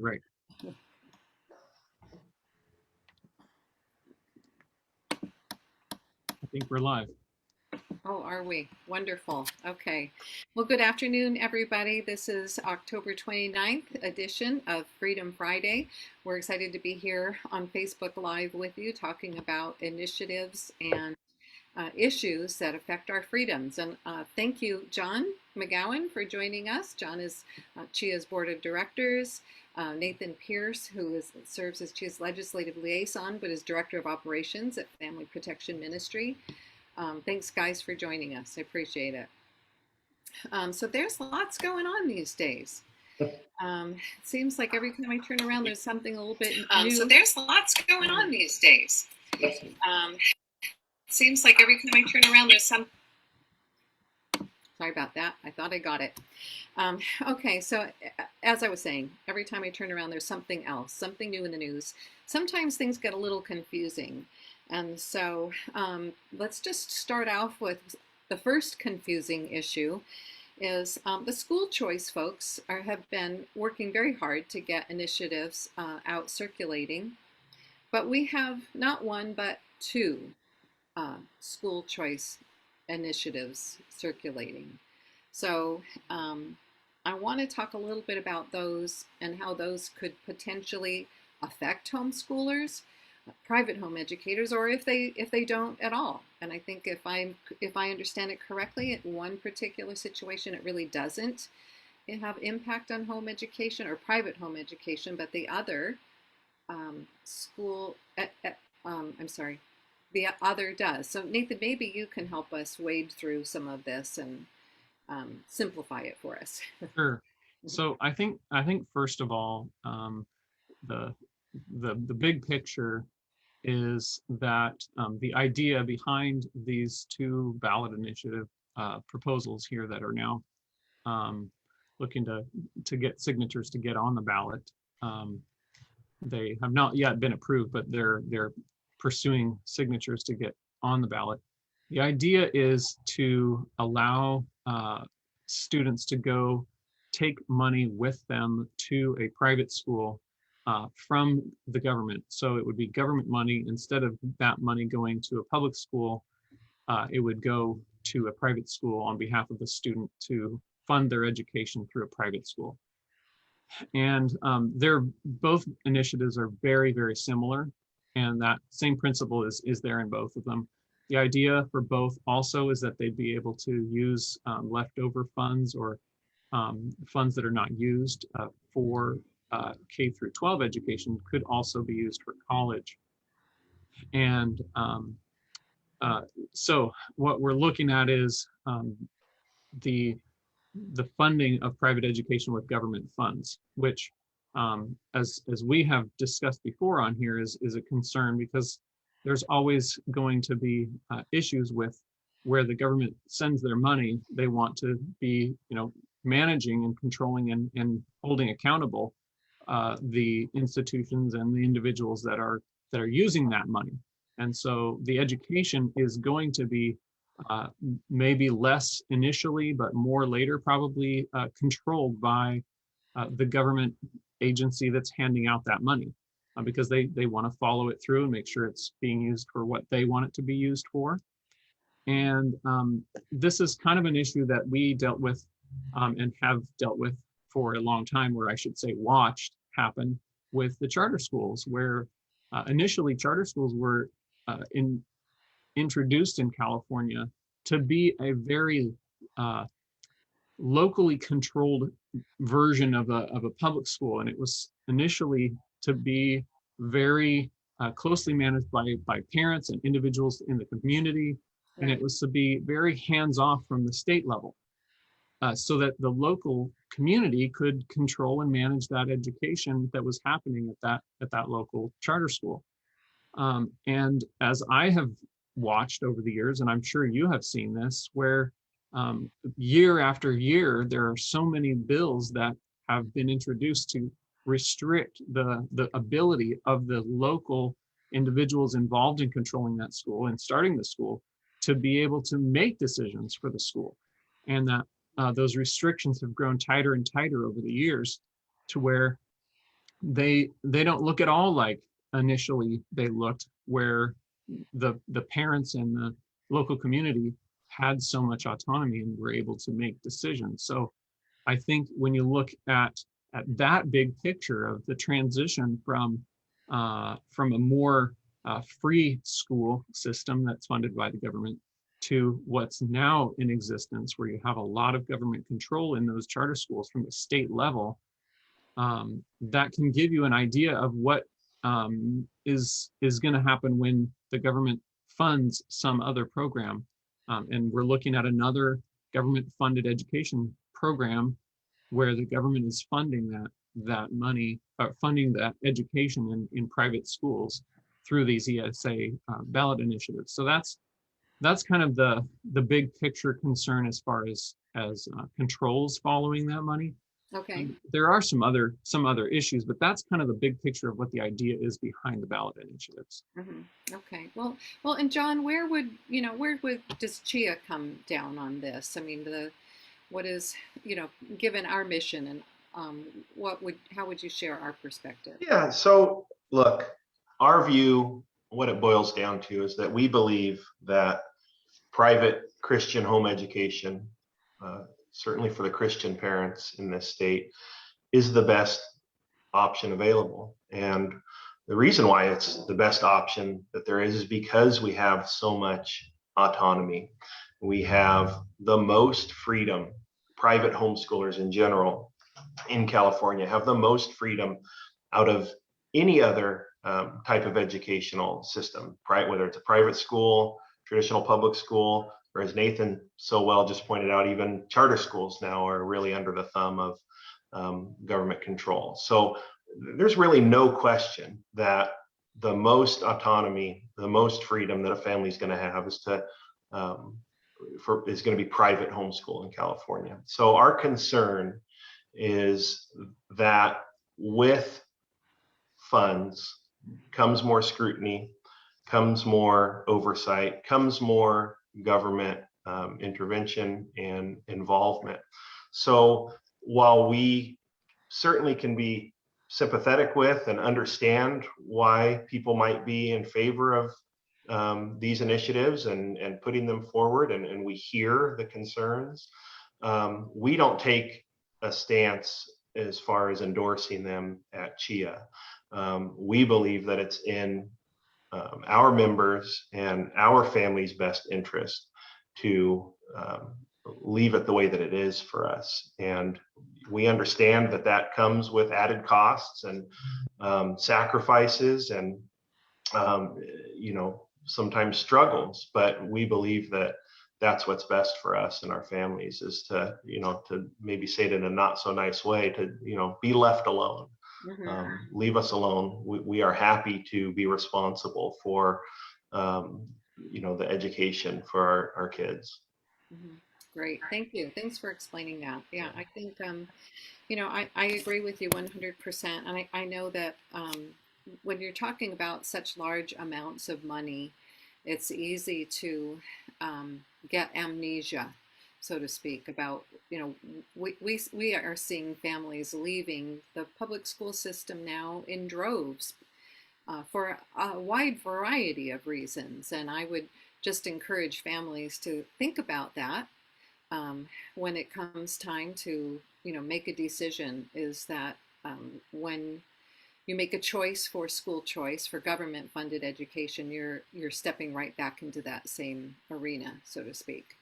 Right. I think we're live. Oh, are we? Wonderful. Okay. Well, good afternoon, everybody. This is October 29th edition of Freedom Friday. We're excited to be here on Facebook Live with you talking about initiatives and issues that affect our freedoms. And thank you, John McGowan, for joining us. John is CHIA's Board of Directors. Nathan Pierce, who serves as CHIA's Legislative Liaison, but is Director of Operations at Family Protection Ministry. Thanks, guys, for joining us. I appreciate it. So there's lots going on these days. It seems like every time I turn around, there's something a little bit new. So there's lots going on these days. Seems like every time I turn around, there's some. Sorry about that. I thought I got it. Okay, so as I was saying, every time I turn around, there's something else, something new in the news. Sometimes things get a little confusing. And so let's just start off with the first confusing issue is the school choice folks have been working very hard to get initiatives out circulating. But we have not one, but two school choice initiatives circulating. So I want to talk a little bit about those and how those could potentially affect homeschoolers, private home educators, or if they don't at all. And I think if I understand it correctly, in one particular situation, it really doesn't have impact on home education or private home education, but the other the other does. So Nathan, maybe you can help us wade through some of this and simplify it for us. Sure. So I think first of all, the big picture is that the idea behind these two ballot initiative proposals here that are now looking to get signatures to get on the ballot. They have not yet been approved, but they're pursuing signatures to get on the ballot. The idea is to allow students to go take money with them to a private school from the government. So it would be government money. Instead of that money going to a public school, it would go to a private school on behalf of the student to fund their education through a private school. And both initiatives are very, very similar. And that same principle is there in both of them. The idea for both also is that they'd be able to use leftover funds or funds that are not used for K through 12 education could also be used for college. And so what we're looking at is the funding of private education with government funds, which as we have discussed before on here is a concern, because there's always going to be issues with where the government sends their money. They want to be, managing and controlling and holding accountable the institutions and the individuals that are using that money. And so the education is going to be maybe less initially, but more later, probably controlled by the government agency that's handing out that money, because they want to follow it through and make sure it's being used for what they want it to be used for. And this is kind of an issue that we dealt with and have dealt with for a long time, or I should say watched happen with the charter schools, where initially charter schools were introduced in California to be a very locally controlled version of a public school. And it was initially to be very closely managed by parents and individuals in the community. And it was to be very hands-off from the state level, so that the local community could control and manage that education that was happening at that local charter school. And as I have watched over the years, and I'm sure you have seen this, where year after year, there are so many bills that have been introduced to restrict the ability of the local individuals involved in controlling that school and starting the school to be able to make decisions for the school. And that those restrictions have grown tighter and tighter over the years, to where they don't look at all like initially they looked, where the parents and the local community had so much autonomy and were able to make decisions. So I think when you look at that big picture of the transition from a more free school system that's funded by the government to what's now in existence, where you have a lot of government control in those charter schools from the state level, that can give you an idea of what is going to happen when the government funds some other program. And we're looking at another government-funded education program where the government is funding that money, funding that education in private schools through these ESA ballot initiatives. So that's kind of the big picture concern as far as controls following that money. Okay. There are some other issues, but that's kind of the big picture of what the idea is behind the ballot initiatives. Okay. Well, and John, where does CHIA come down on this? I mean, what is, given our mission, and how would you share our perspective? Yeah, so look, our view, what it boils down to is that we believe that private Christian home education, certainly for the Christian parents in this state, is the best option available. And the reason why it's the best option that there is because we have so much autonomy. We have the most freedom. Private homeschoolers in general in California have the most freedom out of any other type of educational system, right? Whether it's a private school, traditional public school, or as Nathan so well just pointed out, even charter schools now are really under the thumb of government control. So there's really no question that the most autonomy, the most freedom that a family is going to have is is going to be private homeschool in California. So our concern is that with funds comes more scrutiny, comes more oversight, comes more government intervention and involvement. So while we certainly can be sympathetic with and understand why people might be in favor of these initiatives and putting them forward, and we hear the concerns, we don't take a stance as far as endorsing them at CHIA. We believe that it's in our members and our family's best interest to leave it the way that it is for us. And we understand that that comes with added costs and sacrifices and sometimes struggles, but we believe that that's what's best for us and our families, is to maybe say it in a not so nice way, to be left alone. Leave us alone. We are happy to be responsible for the education for our kids. Great, thank you. Thanks for explaining that. Yeah, I think I agree with you 100%, and I know that when you're talking about such large amounts of money, it's easy to get amnesia, so to speak, about, we are seeing families leaving the public school system now in droves for a wide variety of reasons. And I would just encourage families to think about that when it comes time to, make a decision, is that when you make a choice for school choice for government funded education, you're stepping right back into that same arena, so to speak.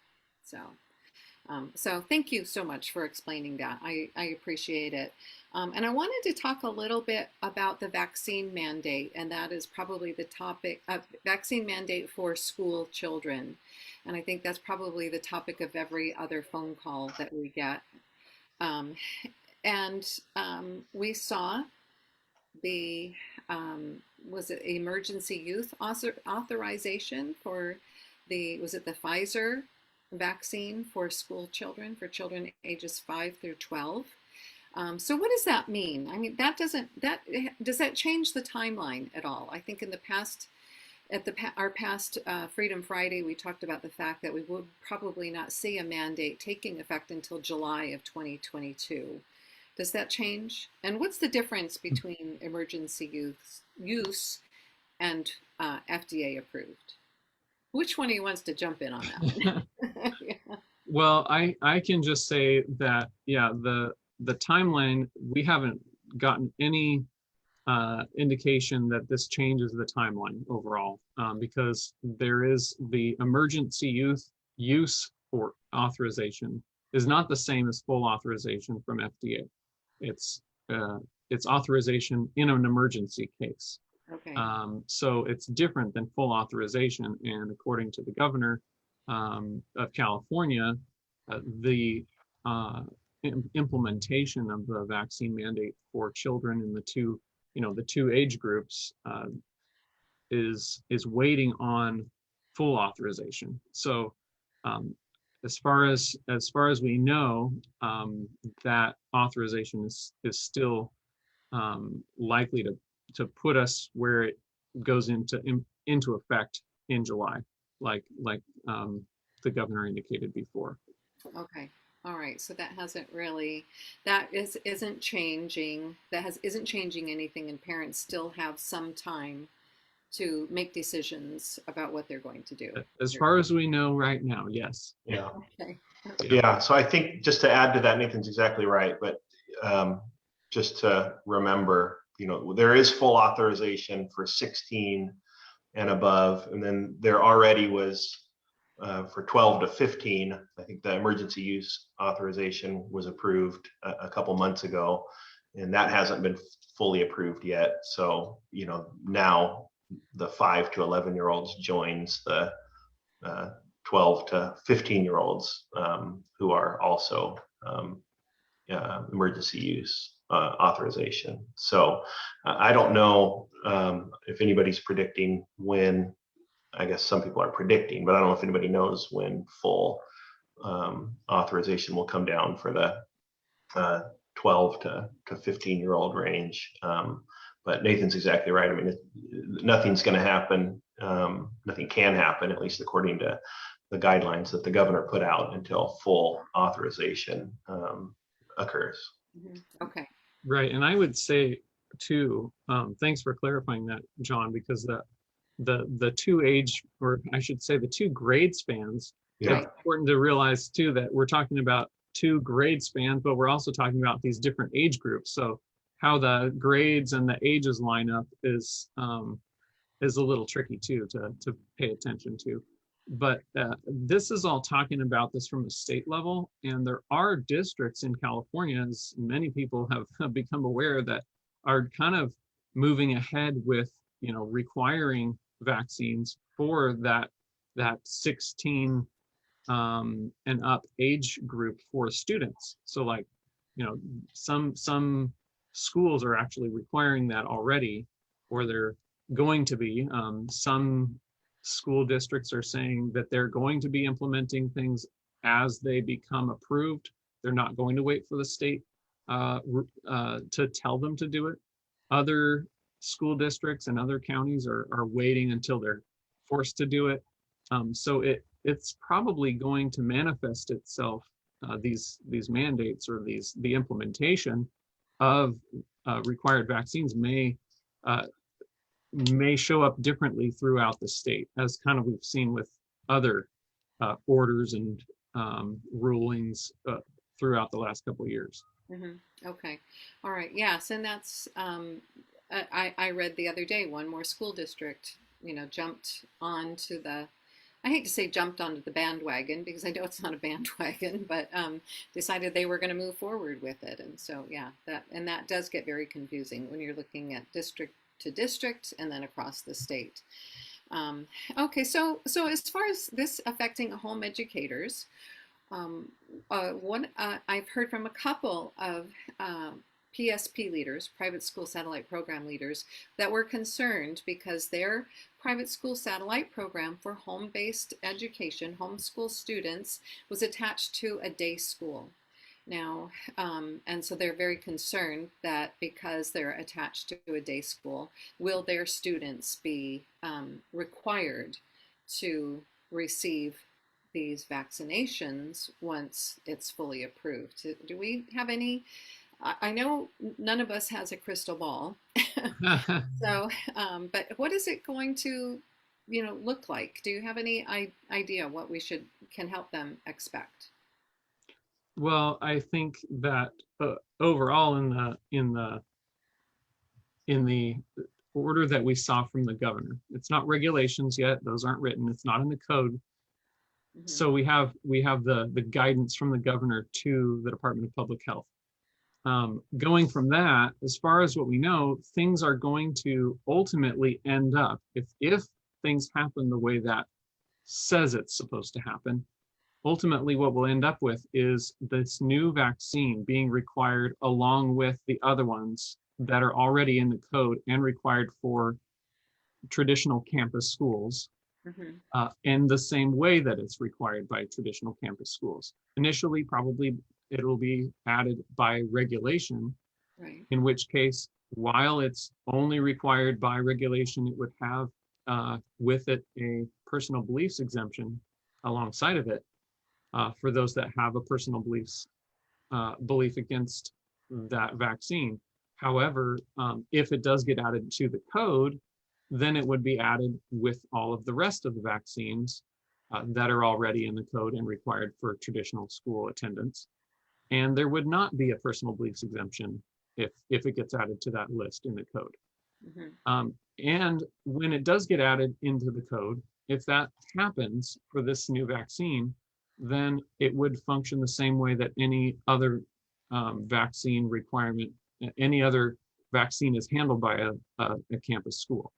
So thank you so much for explaining that. I appreciate it. And I wanted to talk a little bit about the vaccine mandate, and that is probably the topic of vaccine mandate for school children. And I think that's probably the topic of every other phone call that we get. We saw the was it emergency use authorization for was it the Pfizer vaccine for school children, for children ages 5 through 12. So what does that mean? I mean, does that change the timeline at all? I think in the past, our past Freedom Friday, we talked about the fact that we would probably not see a mandate taking effect until July of 2022. Does that change? And what's the difference between emergency use and FDA approved? Which one of you wants to jump in on that one? Yeah. Well, I can just say that, yeah, the timeline, we haven't gotten any indication that this changes the timeline overall, because there is the emergency use for authorization is not the same as full authorization from FDA. It's it's authorization in an emergency case. Okay. So it's different than full authorization. And according to the governor of California, the implementation of the vaccine mandate for children in the two age groups is waiting on full authorization. So um, as far as we know, that authorization is still likely to put us where it goes into effect in July, like the governor indicated before. Okay. All right. So that hasn't really, that isn't changing. Isn't changing anything, and parents still have some time to make decisions about what they're going to do. As far as we know right now, yes. Yeah. Okay. Yeah. So I think just to add to that, Nathan's exactly right. But just to remember, there is full authorization for 16 and above. And then there already was for 12 to 15. I think the emergency use authorization was approved a couple months ago, and that hasn't been fully approved yet. So, now the 5 to 11-year-olds joins the 12 to 15-year-olds who are also emergency use authorization. So I don't know if anybody's predicting when. I guess some people are predicting, but I don't know if anybody knows when full authorization will come down for the 12 to 15-year-old range. But Nathan's exactly right. I mean, nothing's going to happen. Nothing can happen, at least according to the guidelines that the governor put out, until full authorization occurs. Okay. Right. And I would say too, thanks for clarifying that, John, because the two age, or I should say the two grade spans, Yeah. it's important to realize too that we're talking about two grade spans, but we're also talking about these different age groups. So how the grades and the ages line up is a little tricky too to pay attention to. But this is all talking about this from a state level, and there are districts in California, as many people have become aware, that are kind of moving ahead with requiring vaccines for that 16 and up age group for students. So like some schools are actually requiring that already, or they're going to be. Some school districts are saying that they're going to be implementing things as they become approved. They're not going to wait for the state to tell them to do it. Other school districts and other counties are waiting until they're forced to do it. So it's probably going to manifest itself, these mandates, or the implementation of required vaccines may show up differently throughout the state, as kind of we've seen with other orders and rulings throughout the last couple of years. Okay. All right. Yes. And that's, I read the other day, one more school district, jumped onto I hate to say jumped onto the bandwagon, because I know it's not a bandwagon, but decided they were going to move forward with it. And so, yeah, that does get very confusing when you're looking at district to district and then across the state. Okay, so as far as this affecting home educators, I've heard from a couple of PSP leaders, private school satellite program leaders, that were concerned because their private school satellite program for home-based education, homeschool students, was attached to a day school. Now, and so they're very concerned that because they're attached to a day school, will their students be required to receive these vaccinations once it's fully approved? Do we have any I know none of us has a crystal ball. So, but what is it going to, look like? Do you have any idea what we can help them expect? Well, I think that overall in the order that we saw from the governor, it's not regulations yet; those aren't written. It's not in the code. Hmm. So we have the guidance from the governor to the Department of Public Health. Going from that, as far as what we know, things are going to ultimately end up, if things happen the way that says it's supposed to happen, ultimately what we'll end up with is this new vaccine being required along with the other ones that are already in the code and required for traditional campus schools, Hmm. in the same way that it's required by traditional campus schools. Initially, probably it will be added by regulation, Right. in which case, while it's only required by regulation, it would have with it a personal beliefs exemption alongside of it, for those that have a personal belief against that vaccine. However, if it does get added to the code, then it would be added with all of the rest of the vaccines that are already in the code and required for traditional school attendance. And there would not be a personal beliefs exemption if it gets added to that list in the code. Hmm. And when it does get added into the code, if that happens for this new vaccine, then it would function the same way that any other vaccine requirement, any other vaccine is handled by a campus school.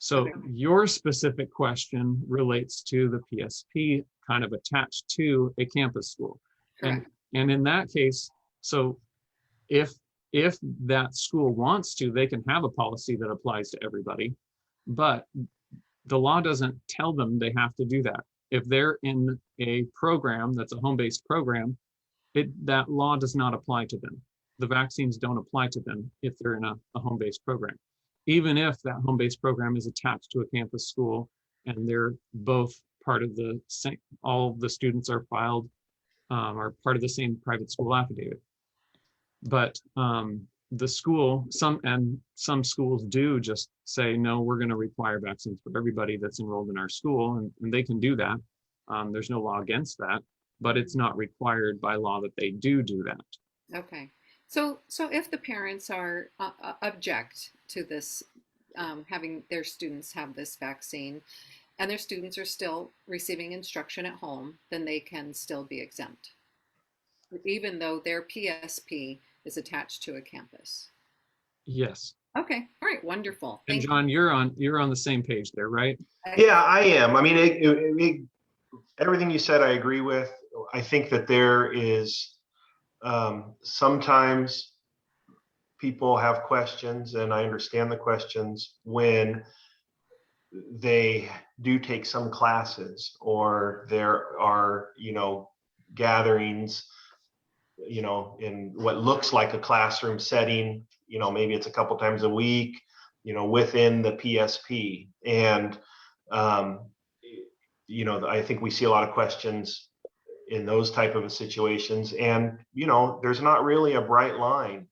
So Okay. your specific question relates to the PSP kind of attached to a campus school. And Correct. and in that case, so if if that school wants to, they can have a policy that applies to everybody, but the law doesn't tell them they have to do that. If they're in a program that's a home-based program, that law does not apply to them. The vaccines don't apply to them if they're in a home-based program. Even if that home-based program is attached to a campus school and they're both part of the same, all the students are filed, are part of the same private school affidavit. But the school, some schools do just say, no, we're going to require vaccines for everybody that's enrolled in our school, and they can do that. There's no law against that, but it's not required by law that they do that. Okay. So if the parents are object to this, having their students have this vaccine, and their students are still receiving instruction at home, then they can still be exempt, even though their PSP is attached to a campus. Yes. Okay. All right. Wonderful. And Thank you. John, you're on the same page there, right? Yeah, I am. I mean, everything you said, I agree with. I think that there is sometimes people have questions, and I understand the questions when they do take some classes or there are, gatherings, in what looks like a classroom setting, maybe it's a couple times a week, within the PSP. And, I think we see a lot of questions in those type of situations. And, there's not really a bright line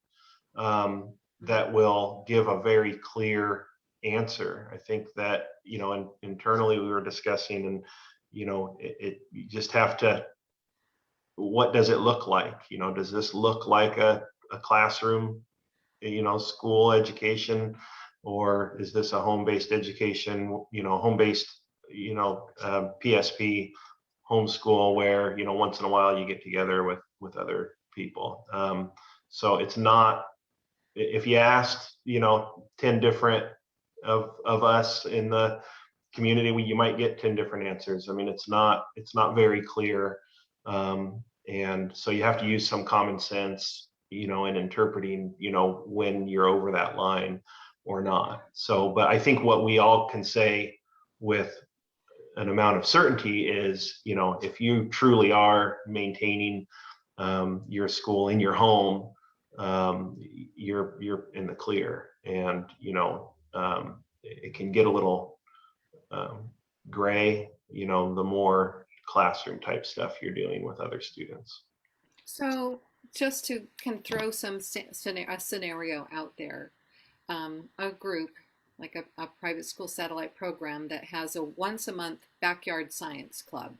that will give a very clear answer. I think that, internally we were discussing, and, you just have to, what does it look like? Does this look like a classroom, school education, or is this a home-based education, home-based, PSP homeschool where, once in a while you get together with other people. So it's not, if you asked, 10 different of us in the community, you might get 10 different answers. I mean, it's not very clear. And so you have to use some common sense, in interpreting, when you're over that line or not. So, but I think what we all can say with an amount of certainty is, if you truly are maintaining your school in your home, you're in the clear. And it can get a little gray, the more classroom type stuff you're doing with other students. So just to can throw some a scenario out there, a group like a private school satellite program that has a once a month backyard science club,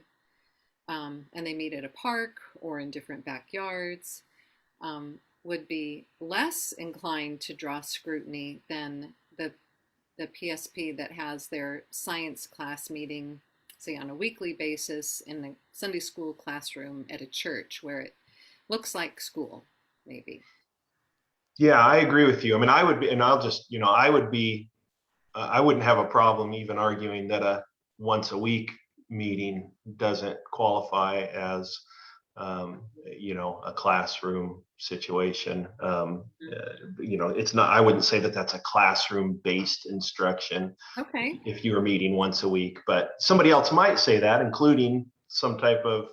and they meet at a park or in different backyards, would be less inclined to draw scrutiny than the PSP that has their science class meeting, say on a weekly basis in the Sunday school classroom at a church where it looks like school, maybe. Yeah, I agree with you. I mean, I would be, and I'll just, I would be, I wouldn't have a problem even arguing that a once a week meeting doesn't qualify as, a classroom situation. It's not, I wouldn't say that that's a classroom based instruction Okay. if you were meeting once a week, but somebody else might say that, including some type of,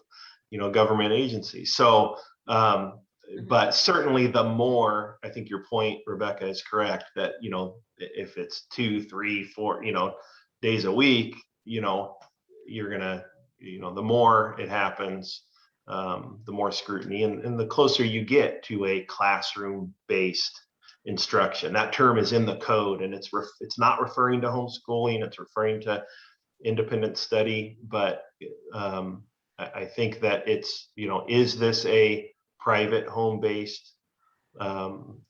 government agency. So, but certainly the more, I think your point, Rebecca, is correct that, if it's 2, 3, 4, days a week, you're gonna, the more it happens, the more scrutiny, and the closer you get to a classroom based instruction. That term is in the code, and it's not referring to homeschooling, it's referring to independent study. But I think that it's, is this a private home-based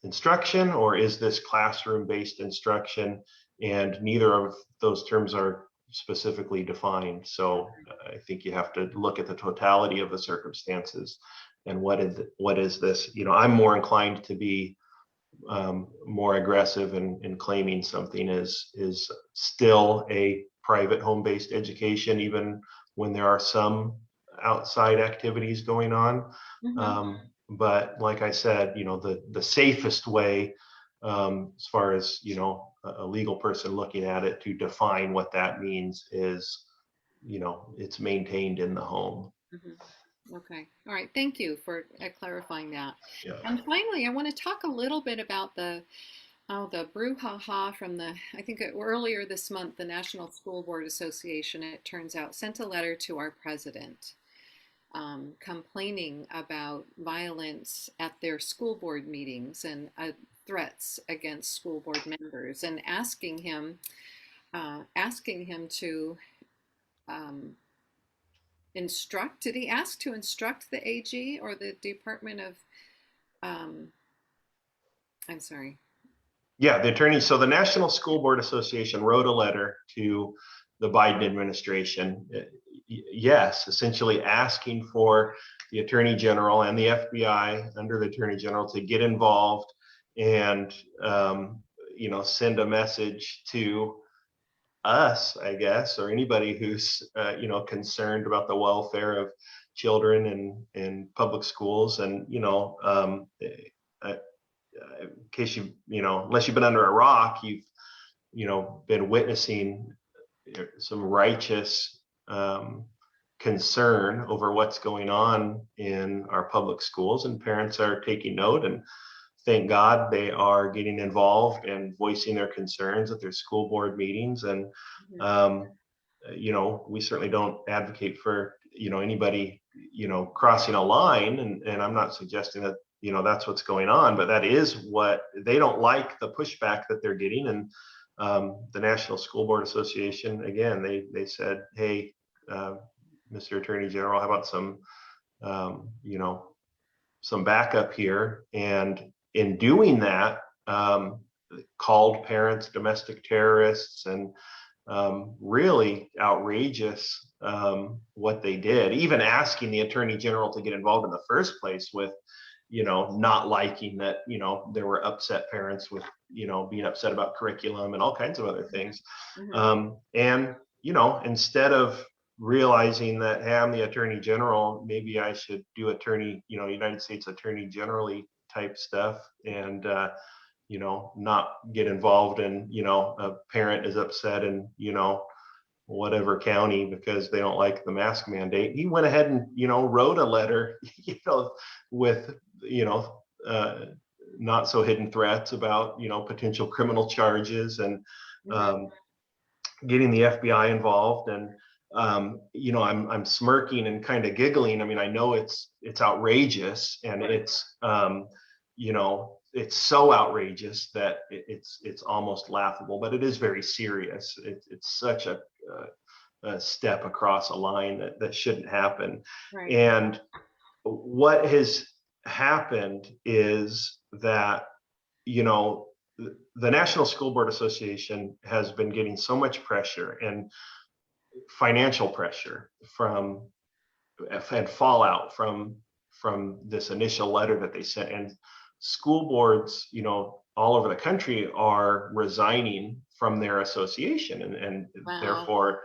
instruction, or is this classroom-based instruction? And neither of those terms are specifically defined. So I think you have to look at the totality of the circumstances and what is this? I'm more inclined to be more aggressive in claiming something is still a private home-based education, even when there are some outside activities going on. Mm-hmm. But like I said, the safest way, as far as a legal person looking at it, to define what that means is, it's maintained in the home. Mm-hmm. Okay. All right. Thank you for clarifying that. Yeah. And finally, I want to talk a little bit about the brouhaha from I think earlier this month, the National School Board Association, it turns out, sent a letter to our president, complaining about violence at their school board meetings and threats against school board members, and asking him to instruct. Did he ask to instruct the AG or the Department of? I'm sorry. Yeah, the attorney. So the National School Board Association wrote a letter to the Biden administration. Yes, essentially asking for the Attorney General and the FBI, under the Attorney General, to get involved and send a message to us, I guess, or anybody who's concerned about the welfare of children in public schools. And in case unless you've been under a rock, you've been witnessing some righteous concern over what's going on in our public schools, and parents are taking note, and thank God they are getting involved and voicing their concerns at their school board meetings. And we certainly don't advocate for anybody crossing a line, and I'm not suggesting that that's what's going on, but that is what they don't like, the pushback that they're getting. And the National School Board Association, again, they said, hey, Mr. Attorney General, how about some some backup here? And in doing that, called parents domestic terrorists, and really outrageous what they did, even asking the Attorney General to get involved in the first place with not liking that there were upset parents with being upset about curriculum and all kinds of other things. And instead of realizing that, hey, I'm the Attorney General, maybe I should do United States Attorney Generally type stuff, and not get involved in a parent is upset in whatever county because they don't like the mask mandate. He went ahead and wrote a letter with not so hidden threats about potential criminal charges, and getting the FBI involved. And I'm smirking and kind of giggling. I mean, I know it's outrageous, and it's so outrageous that it's almost laughable, but it is very serious. It's such a step across a line that shouldn't happen. Right. And what has happened is that, the National School Board Association has been getting so much pressure and financial pressure and fallout from this initial letter that they sent. And school boards, all over the country are resigning from their association, and Wow. therefore,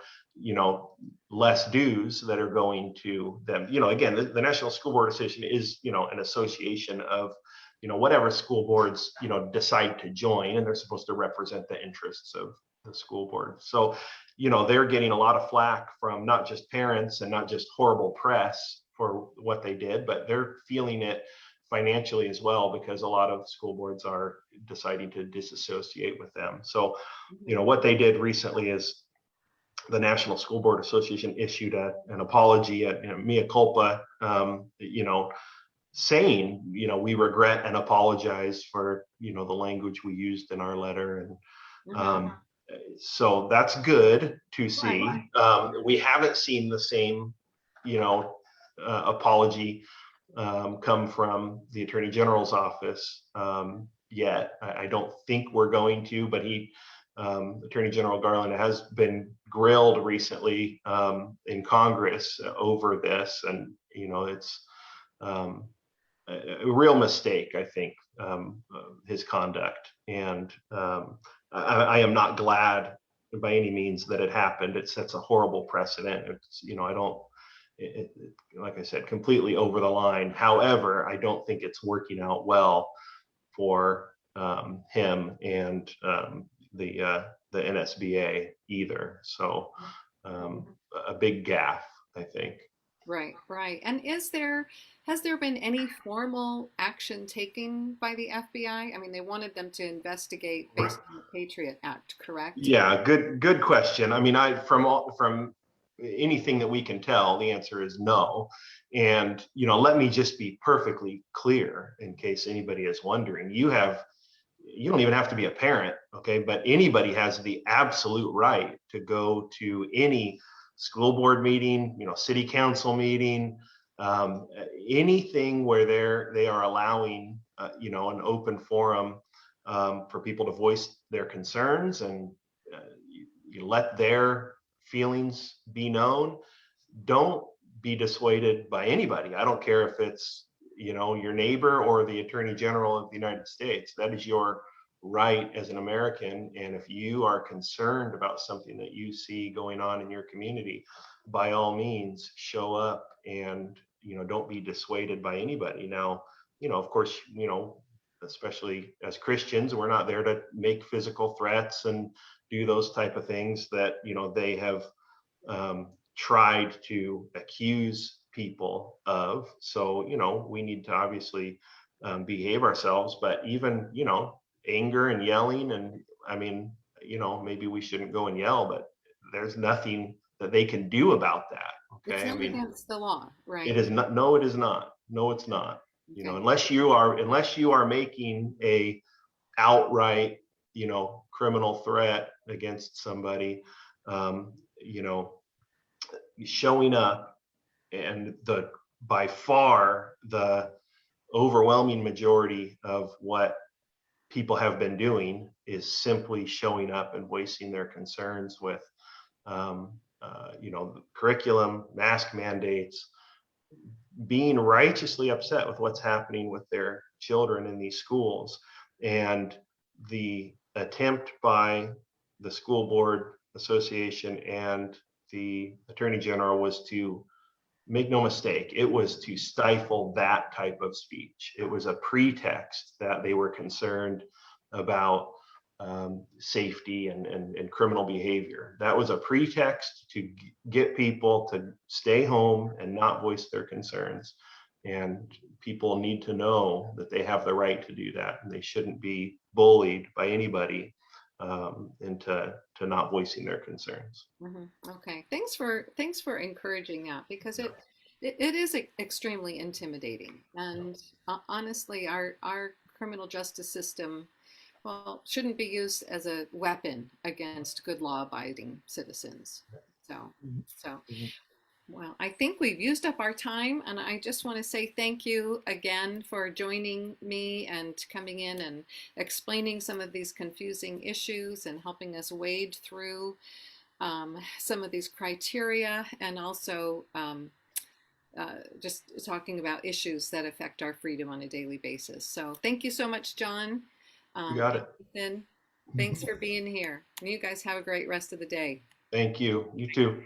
less dues that are going to them. Again, the National School Board Association is, an association of, whatever school boards, decide to join, and they're supposed to represent the interests of the school board. So, they're getting a lot of flack from not just parents and not just horrible press for what they did, but they're feeling it financially as well, because a lot of school boards are deciding to disassociate with them. So, what they did recently is the National School Board Association issued an apology, mea culpa, saying, we regret and apologize for, the language we used in our letter. And so that's good to see. We haven't seen the same, apology come from the Attorney General's office yet. I don't think we're going to, but Attorney General Garland has been grilled recently in Congress over this, and it's a real mistake, I think, his conduct. And I am not glad by any means that it happened. It sets a horrible precedent. It's, I don't, like I said, completely over the line. However, I don't think it's working out well for him and the NSBA either. So a big gaffe, I think. Right, right. And has there been any formal action taken by the FBI? I mean, they wanted them to investigate based on the Patriot Act, correct? Yeah, good question. I mean, from anything that we can tell, the answer is no. And, let me just be perfectly clear in case anybody is wondering. You don't even have to be a parent, okay? But anybody has the absolute right to go to any school board meeting, city council meeting, anything where they are allowing, an open forum for people to voice their concerns, and you let their feelings be known. Don't be dissuaded by anybody. I don't care if it's, your neighbor or the Attorney General of the United States. That is your right as an American. And if you are concerned about something that you see going on in your community, by all means, show up, and, don't be dissuaded by anybody. Now, of course, especially as Christians, we're not there to make physical threats and do those type of things that, they have tried to accuse people of. So, we need to obviously behave ourselves, but even, anger and yelling, and I mean, maybe we shouldn't go and yell, but there's nothing that they can do about that. Okay. It's not against the law, right? It is not. No, it is not. No, it's not. Okay. Unless you are making a outright, criminal threat against somebody, showing up, and by far the overwhelming majority of what people have been doing is simply showing up and voicing their concerns with, curriculum, mask mandates, being righteously upset with what's happening with their children in these schools. And the attempt by the School Board Association and the Attorney General was to, make no mistake, it was to stifle that type of speech. It was a pretext that they were concerned about safety and criminal behavior. That was a pretext to get people to stay home and not voice their concerns. And people need to know that they have the right to do that, and they shouldn't be bullied by anybody into not voicing their concerns. Okay, thanks for encouraging that, because it is extremely intimidating, and honestly, our criminal justice system, well, shouldn't be used as a weapon against good law-abiding citizens. So, Mhm. so Mhm. well, I think we've used up our time, and I just want to say thank you again for joining me and coming in and explaining some of these confusing issues and helping us wade through some of these criteria, and also just talking about issues that affect our freedom on a daily basis. So thank you so much, John. You got it. Ethan, thanks for being here. You guys have a great rest of the day. Thank you. You too.